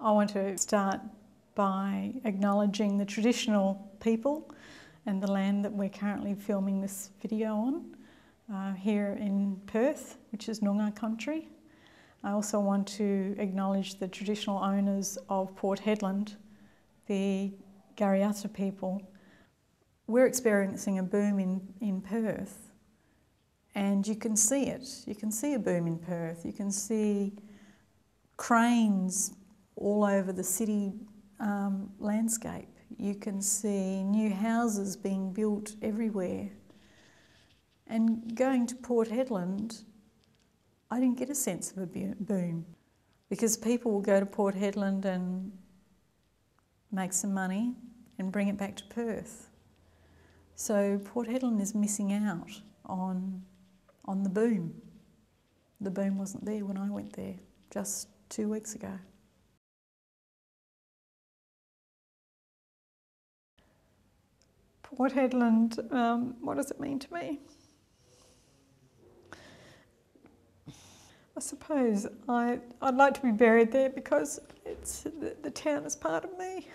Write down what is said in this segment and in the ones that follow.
I want to start by acknowledging the traditional people and the land that we're currently filming this video on, here in Perth, which is Noongar country. I also want to acknowledge the traditional owners of Port Hedland, the Garryata people. We're experiencing a boom in Perth, and you can see it. You can see a boom in Perth. You can see cranes all over the city landscape. You can see new houses being built everywhere. And going to Port Hedland, I didn't get a sense of a boom, because people will go to Port Hedland and make some money and bring it back to Perth. So Port Hedland is missing out on the boom. The boom wasn't there when I went there just 2 weeks ago. Port Hedland, what does it mean to me? I suppose I'd like to be buried there because it's the town is part of me.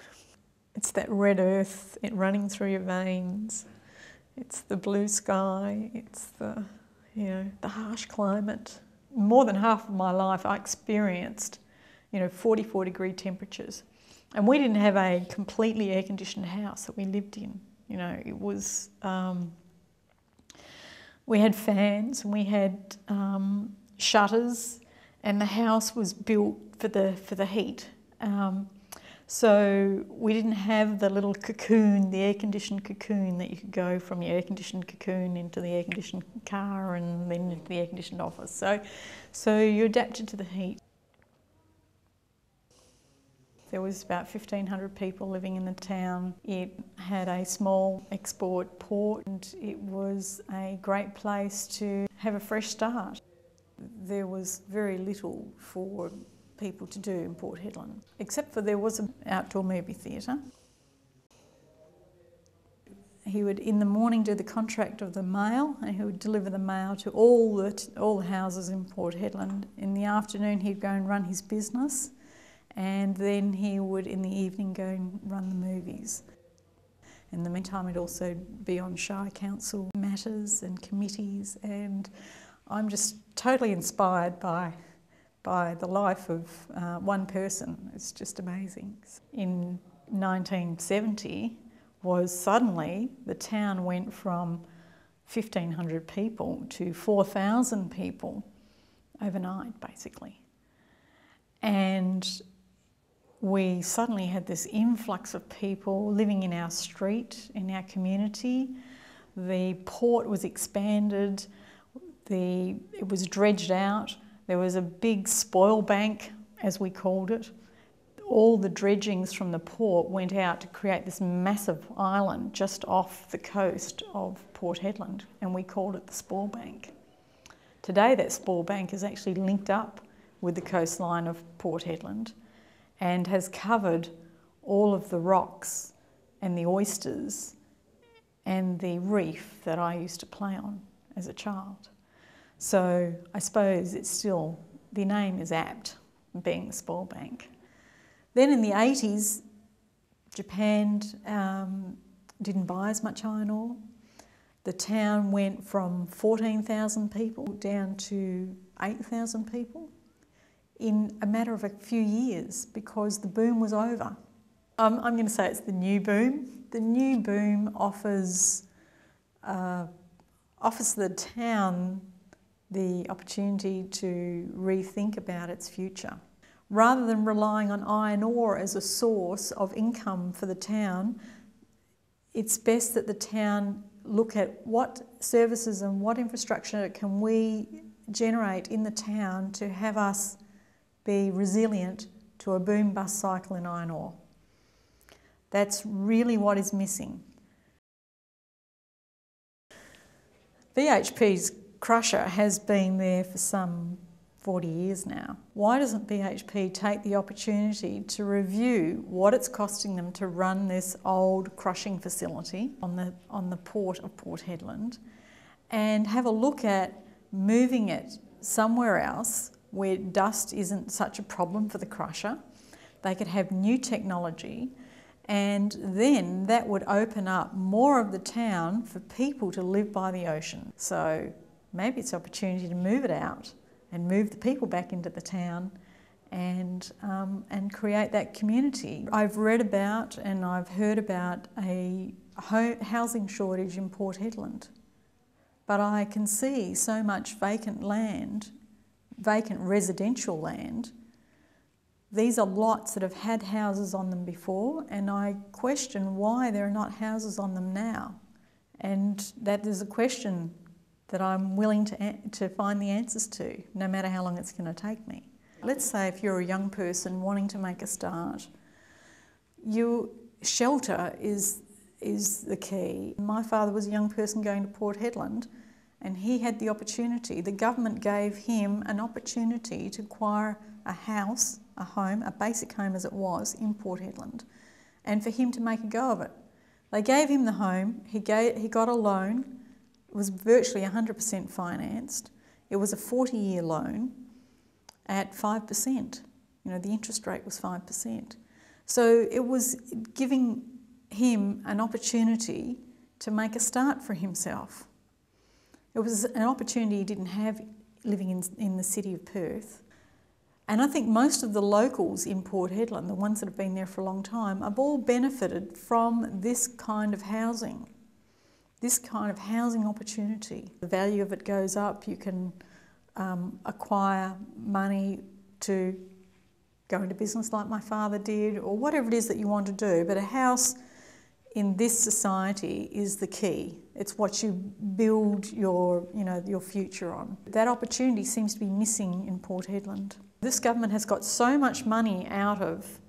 It's that red earth running through your veins. It's the blue sky. It's the harsh climate. More than half of my life I experienced 44-degree temperatures, and we didn't have a completely air-conditioned house that we lived in. It was, we had fans and we had shutters, and the house was built for the heat. So we didn't have the little cocoon, the air-conditioned cocoon that you could go from your air-conditioned cocoon into the air-conditioned car and then into the air-conditioned office. So you adapted to the heat. There was about 1,500 people living in the town. It had a small export port, and it was a great place to have a fresh start. There was very little for people to do in Port Hedland, except for there was an outdoor movie theatre. He would in the morning do the contract of the mail, and he would deliver the mail to all the houses in Port Hedland. In the afternoon he'd go and run his business, and then he would in the evening go and run the movies. In the meantime he'd also be on Shire Council matters and committees, and I'm just totally inspired by the life of one person. It's just amazing. In 1970 was suddenly the town went from 1,500 people to 4,000 people overnight, basically. And we suddenly had this influx of people living in our street, in our community. The port was expanded. It was dredged out. There was a big spoil bank, as we called it. All the dredgings from the port went out to create this massive island just off the coast of Port Hedland, and we called it the spoil bank. Today that spoil bank is actually linked up with the coastline of Port Hedland and has covered all of the rocks and the oysters and the reef that I used to play on as a child. So I suppose it's still, the name is apt, being the spoil bank. Then in the 80s, Japan didn't buy as much iron ore. The town went from 14,000 people down to 8,000 people in a matter of a few years because the boom was over. I'm going to say it's the new boom. The new boom offers the town the opportunity to rethink about its future. Rather than relying on iron ore as a source of income for the town, it's best that the town look at what services and what infrastructure can we generate in the town to have us be resilient to a boom-bust cycle in iron ore. That's really what is missing. BHP's crusher has been there for some 40 years now. Why doesn't BHP take the opportunity to review what it's costing them to run this old crushing facility on the port of Port Hedland and have a look at moving it somewhere else where dust isn't such a problem for the crusher, They could have new technology, and then that would open up more of the town for people to live by the ocean. So maybe it's an opportunity to move it out and move the people back into the town and create that community. I've read about and I've heard about a housing shortage in Port Hedland, but I can see so much vacant land, vacant residential land. These are lots that have had houses on them before, and I question why there are not houses on them now. And that is a question that I'm willing to find the answers to, no matter how long it's going to take me. Let's say if you're a young person wanting to make a start, shelter is the key. My father was a young person going to Port Hedland, and he had the opportunity. The government gave him an opportunity to acquire a house, a home, a basic home as it was, in Port Hedland, and for him to make a go of it. They gave him the home, he got a loan, it was virtually 100% financed. It was a 40-year loan at 5%. The interest rate was 5%. So it was giving him an opportunity to make a start for himself. It was an opportunity he didn't have living in the city of Perth. And I think most of the locals in Port Hedland, the ones that have been there for a long time, have all benefited from this kind of housing opportunity. The value of it goes up. You can acquire money to go into business like my father did, or whatever it is that you want to do. But a house in this society is the key. It's what you build your future on. That opportunity seems to be missing in Port Hedland. This government has got so much money out of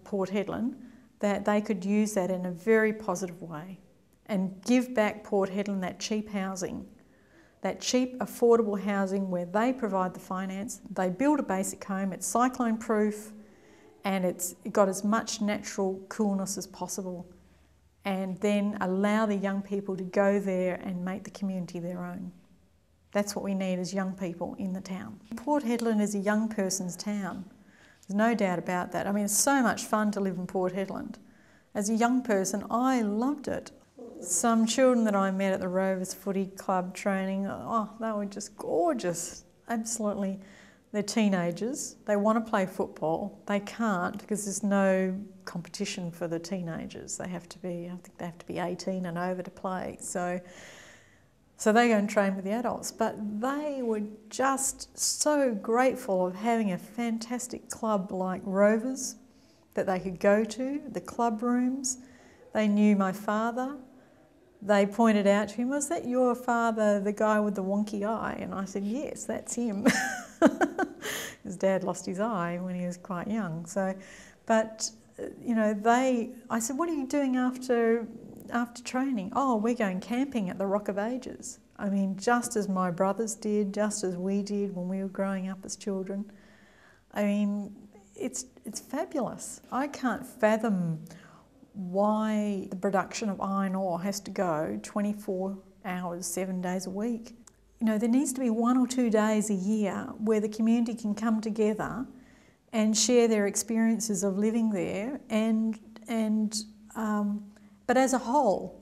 Port Hedland that they could use that in a very positive way and give back Port Hedland that cheap housing, that cheap, affordable housing where they provide the finance. They build a basic home, it's cyclone proof, and it's got as much natural coolness as possible, and then allow the young people to go there and make the community their own. That's what we need as young people in the town. Port Hedland is a young person's town. There's no doubt about that. I mean, it's so much fun to live in Port Hedland. As a young person, I loved it. Some children that I met at the Rovers Footy Club training, they were just gorgeous, absolutely. They're teenagers, they want to play football, they can't because there's no competition for the teenagers. I think they have to be 18 and over to play. So they go and train with the adults, but they were just so grateful of having a fantastic club like Rovers that they could go to, the club rooms. They knew my father. They pointed out to him, "Was that your father, the guy with the wonky eye?" And I said, "Yes, that's him." His dad lost his eye when he was quite young. I said, "What are you doing after training?" "Oh, we're going camping at the Rock of Ages." I mean, just as my brothers did, just as we did when we were growing up as children. I mean, it's fabulous. I can't fathom why the production of iron ore has to go 24 hours, 7 days a week. There needs to be 1 or 2 days a year where the community can come together and share their experiences of living there but as a whole.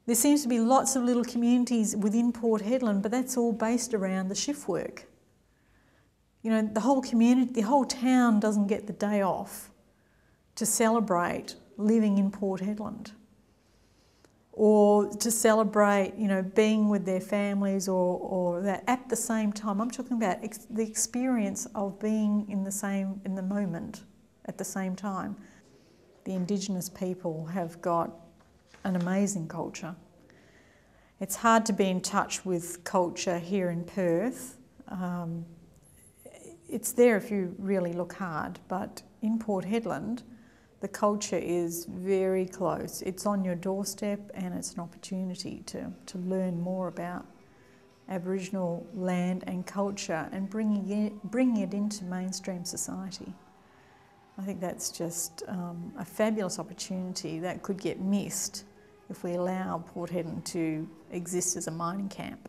There seems to be lots of little communities within Port Hedland, but that's all based around the shift work. The whole community, the whole town doesn't get the day off to celebrate living in Port Hedland, or to celebrate, being with their families or that at the same time. I'm talking about the experience of being in the moment at the same time. The Indigenous people have got an amazing culture. It's hard to be in touch with culture here in Perth. It's there if you really look hard, but in Port Hedland, the culture is very close. It's on your doorstep, and it's an opportunity to learn more about Aboriginal land and culture and bringing it into mainstream society. I think that's just a fabulous opportunity that could get missed if we allow Port Hedland to exist as a mining camp.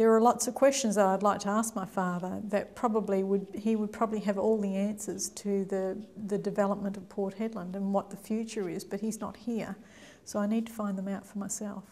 There are lots of questions that I'd like to ask my father that he would probably have all the answers to the development of Port Hedland and what the future is, but he's not here. So I need to find them out for myself.